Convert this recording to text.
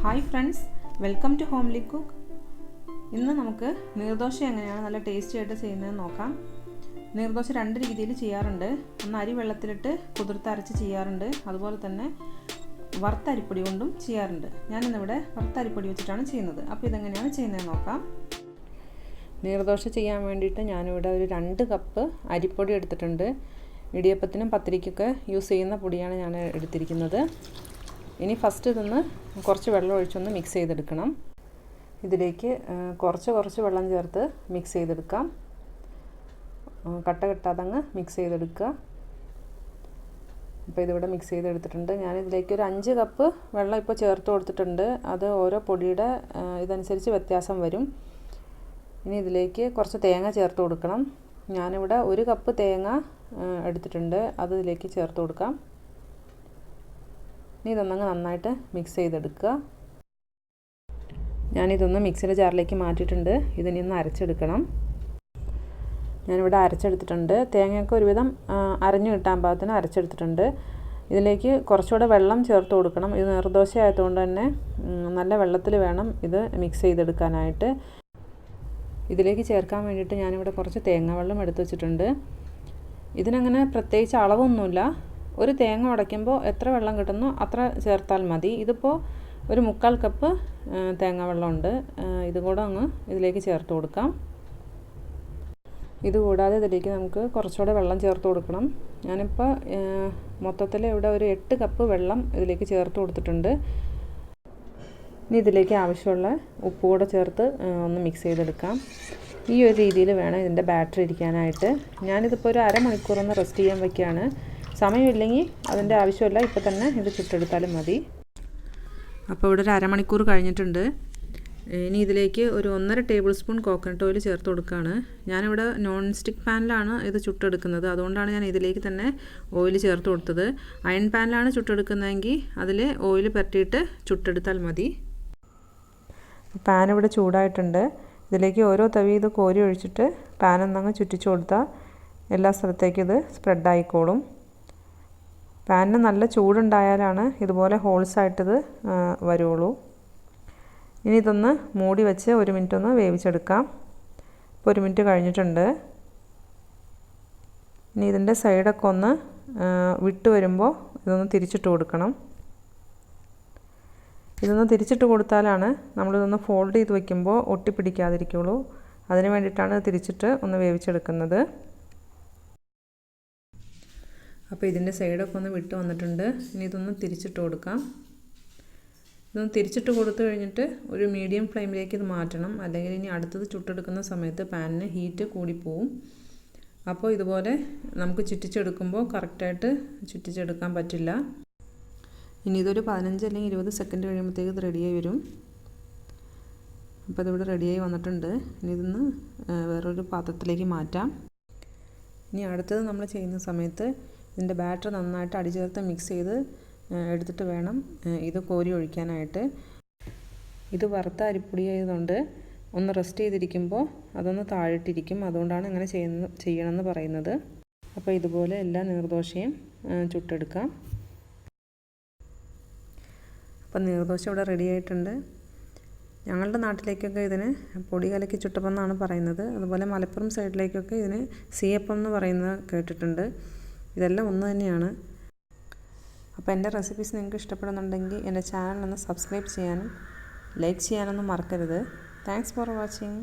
Hi friends, welcome to homely cook. ഇന്ന് നമുക്ക് നീർദോശ എങ്ങനെയാണ് നല്ല ടേസ്റ്റി ആയിട്ട് ചെയ്യുന്നതെന്ന് നോക്കാം. നീർദോശ രണ്ട് രീതിയിൽ ചെയ്യാറുണ്ട്. ഒന്ന് അരി വെള്ളത്തിലിട്ട് കുതിർത്തരച്ച് ചെയ്യാറുണ്ട്, അതുപോലെ തന്നെ വറുത്തരിപ്പൊടി കൊണ്ടും ചെയ്യാറുണ്ട്. ഞാനിന്നിവിടെ വറുത്തരിപ്പൊടി വെച്ചിട്ടാണ് ചെയ്യുന്നത്. അപ്പോൾ ഇതെങ്ങനെയാണ് ചെയ്യുന്നതെന്ന് നോക്കാം. നീർദോശ ചെയ്യാൻ വേണ്ടിയിട്ട് ഞാനിവിടെ ഒരു 2 കപ്പ് അരിപ്പൊടി എടുത്തിട്ടുണ്ട്. ഇടിയപ്പത്തിനും പത്തിരിക്കൊക്കെ യൂസ് ചെയ്യുന്ന പൊടിയാണ് ഞാൻ എടുത്തിരിക്കുന്നത്. ഇനി ഫസ്റ്റ് ഇതൊന്ന് കുറച്ച് വെള്ളം ഒഴിച്ചൊന്ന് മിക്സ് ചെയ്തെടുക്കണം. ഇതിലേക്ക് കുറച്ച് വെള്ളം ചേർത്ത് മിക്സ് ചെയ്തെടുക്കാം. കട്ട കെട്ടാതങ്ങ് മിക്സ് ചെയ്തെടുക്കുക. അപ്പോൾ ഇതിവിടെ മിക്സ് ചെയ്തെടുത്തിട്ടുണ്ട്. ഞാനിതിലേക്ക് ഒരു 5 കപ്പ് വെള്ളം ഇപ്പോൾ ചേർത്ത് കൊടുത്തിട്ടുണ്ട്. അത് ഓരോ പൊടിയുടെ ഇതനുസരിച്ച് വ്യത്യാസം വരും. ഇനി ഇതിലേക്ക് കുറച്ച് തേങ്ങ ചേർത്ത് കൊടുക്കണം. ഞാനിവിടെ 1 കപ്പ് തേങ്ങ എടുത്തിട്ടുണ്ട്. അത് ഇതിലേക്ക് ചേർത്ത് കൊടുക്കാം. ഇനി ഇതൊന്നങ്ങ് നന്നായിട്ട് മിക്സ് ചെയ്തെടുക്കുക. ഞാനിതൊന്ന് മിക്സിയുടെ ജാറിലേക്ക് മാറ്റിയിട്ടുണ്ട്. ഇതിനി ഒന്ന് അരച്ചെടുക്കണം. ഞാനിവിടെ അരച്ചെടുത്തിട്ടുണ്ട്. തേങ്ങയൊക്കെ ഒരുവിധം അരഞ്ഞു കിട്ടാൻ പാകത്തിന് അരച്ചെടുത്തിട്ടുണ്ട്. ഇതിലേക്ക് കുറച്ചുകൂടെ വെള്ളം ചേർത്ത് കൊടുക്കണം. ഇത് നീർദോശ ആയതുകൊണ്ട് തന്നെ നല്ല വെള്ളത്തിൽ വേണം ഇത് മിക്സ് ചെയ്തെടുക്കാനായിട്ട്. ഇതിലേക്ക് ചേർക്കാൻ വേണ്ടിയിട്ട് ഞാനിവിടെ കുറച്ച് തേങ്ങ വെള്ളം എടുത്ത് വെച്ചിട്ടുണ്ട്. ഇതിനങ്ങനെ പ്രത്യേകിച്ച് അളവൊന്നുമില്ല. ഒരു തേങ്ങ ഉടയ്ക്കുമ്പോൾ എത്ര വെള്ളം കിട്ടുന്നോ അത്ര ചേർത്താൽ മതി. ഇതിപ്പോൾ ഒരു 3/4 കപ്പ് തേങ്ങ വെള്ളമുണ്ട്. ഇതും കൂടെ അങ്ങ് ഇതിലേക്ക് ചേർത്ത് കൊടുക്കാം. ഇതുകൂടാതെ ഇതിലേക്ക് നമുക്ക് കുറച്ചുകൂടെ വെള്ളം ചേർത്ത് കൊടുക്കണം. ഞാനിപ്പോൾ മൊത്തത്തിൽ ഇവിടെ ഒരു 8 കപ്പ് വെള്ളം ഇതിലേക്ക് ചേർത്ത് കൊടുത്തിട്ടുണ്ട്. ഇനി ഇതിലേക്ക് ആവശ്യമുള്ള ഉപ്പ് കൂടെ ചേർത്ത് ഒന്ന് മിക്സ് ചെയ്തെടുക്കാം. ഈ ഒരു രീതിയിൽ വേണം ഇതിൻ്റെ ബാറ്റർ ഇരിക്കാനായിട്ട്. ഞാനിതിപ്പോൾ ഒരു അരമണിക്കൂറൊന്ന് റെസ്റ്റ് ചെയ്യാൻ വയ്ക്കുകയാണ്. സമയമില്ലെങ്കിൽ അതിൻ്റെ ആവശ്യമില്ല, ഇപ്പോൾ തന്നെ ഇത് ചുട്ടെടുത്താലും മതി. അപ്പോൾ ഇവിടെ ഒരു അരമണിക്കൂർ കഴിഞ്ഞിട്ടുണ്ട്. ഇനി ഇതിലേക്ക് ഒരു 1.5 ടേബിൾ സ്പൂൺ കോക്കനട്ട് ഓയിൽ ചേർത്ത് കൊടുക്കുകയാണ്. ഞാനിവിടെ നോൺ സ്റ്റിക്ക് പാനിലാണ് ഇത് ചുട്ടെടുക്കുന്നത്. അതുകൊണ്ടാണ് ഞാൻ ഇതിലേക്ക് തന്നെ ഓയിൽ ചേർത്ത് കൊടുത്തത്. അയൺ പാനിലാണ് ചുട്ടെടുക്കുന്നതെങ്കിൽ അതിൽ ഓയിൽ പുരട്ടിയിട്ട് ചുട്ടെടുത്താൽ മതി. പാൻ ഇവിടെ ചൂടായിട്ടുണ്ട്. ഇതിലേക്ക് ഓരോ തവി ഇത് കോരി ഒഴിച്ചിട്ട് പാനൊന്നങ്ങ് ചുറ്റിച്ചു കൊടുത്താൽ എല്ലാ സ്ഥലത്തേക്കും ഇത് സ്പ്രെഡായിക്കോളും. പാനിന് നല്ല ചൂടുണ്ടായാലാണ് ഇതുപോലെ ഹോൾസായിട്ടിത് വരുള്ളൂ. ഇനി ഇതൊന്ന് മൂടി വെച്ച് 1 മിനിറ്റ് ഒന്ന് വേവിച്ചെടുക്കാം. ഇപ്പോൾ 1 മിനിറ്റ് കഴിഞ്ഞിട്ടുണ്ട്. ഇനി ഇതിൻ്റെ സൈഡൊക്കെ ഒന്ന് വിട്ട് വരുമ്പോൾ ഇതൊന്ന് തിരിച്ചിട്ട് കൊടുക്കണം. ഇതൊന്ന് തിരിച്ചിട്ട് കൊടുത്താലാണ് നമ്മളിതൊന്ന് ഫോൾഡ് ചെയ്ത് വയ്ക്കുമ്പോൾ ഒട്ടിപ്പിടിക്കാതിരിക്കുള്ളൂ. അതിന് വേണ്ടിയിട്ടാണ് തിരിച്ചിട്ട് ഒന്ന് വേവിച്ചെടുക്കുന്നത്. അപ്പോൾ ഇതിൻ്റെ സൈഡൊക്കെ ഒന്ന് വിട്ട് വന്നിട്ടുണ്ട്. ഇനി ഇതൊന്ന് തിരിച്ചിട്ട് കൊടുക്കാം. ഇതൊന്ന് തിരിച്ചിട്ട് കൊടുത്തു കഴിഞ്ഞിട്ട് ഒരു മീഡിയം ഫ്ലെയിമിലേക്ക് ഇത് മാറ്റണം. അല്ലെങ്കിൽ ഇനി അടുത്തത് ചുട്ടെടുക്കുന്ന സമയത്ത് പാനിന് ഹീറ്റ് കൂടിപ്പോവും. അപ്പോൾ ഇതുപോലെ നമുക്ക് ചുറ്റിച്ചെടുക്കുമ്പോൾ കറക്റ്റായിട്ട് ചുറ്റിച്ചെടുക്കാൻ പറ്റില്ല. ഇനി ഇതൊരു 15 അല്ലെങ്കിൽ 20 സെക്കൻഡ് കഴിയുമ്പോഴത്തേക്ക് ഇത് റെഡിയായി വരും. അപ്പോൾ ഇതിവിടെ റെഡിയായി വന്നിട്ടുണ്ട്. ഇനി ഇതൊന്ന് വേറൊരു പാത്രത്തിലേക്ക് മാറ്റാം. ഇനി അടുത്തത് നമ്മൾ ചെയ്യുന്ന സമയത്ത് ഇതിൻ്റെ ബാറ്റർ നന്നായിട്ട് അടിചേർത്ത് മിക്സ് ചെയ്ത് എടുത്തിട്ട് വേണം ഇത് കോരി ഒഴിക്കാനായിട്ട്. ഇത് വറുത്ത അരിപ്പൊടി ആയതുകൊണ്ട് ഒന്ന് റെസ്റ്റ് ചെയ്തിരിക്കുമ്പോൾ അതൊന്ന് താഴിട്ടിരിക്കും. അതുകൊണ്ടാണ് ഇങ്ങനെ ചെയ്യണമെന്ന് പറയുന്നത്. അപ്പോൾ ഇതുപോലെ എല്ലാ നീർദോശയും ചുട്ടെടുക്കാം. അപ്പം നീർദോശ ഇവിടെ റെഡി ആയിട്ടുണ്ട്. ഞങ്ങളുടെ നാട്ടിലേക്കൊക്കെ ഇതിന് പൊടി കലക്കി ചുട്ടപ്പം എന്നാണ് പറയുന്നത്. അതുപോലെ മലപ്പുറം സൈഡിലേക്കൊക്കെ ഇതിന് സീയപ്പം എന്ന് പറയുന്നത് കേട്ടിട്ടുണ്ട്. ഇതെല്ലാം ഒന്ന് തന്നെയാണ്. അപ്പോൾ എൻ്റെ റെസിപ്പീസ് നിങ്ങൾക്ക് ഇഷ്ടപ്പെടുന്നുണ്ടെങ്കിൽ എൻ്റെ ചാനൽ ഒന്ന് സബ്സ്ക്രൈബ് ചെയ്യാനും ലൈക്ക് ചെയ്യാനൊന്നും മറക്കരുത്. Thanks for watching.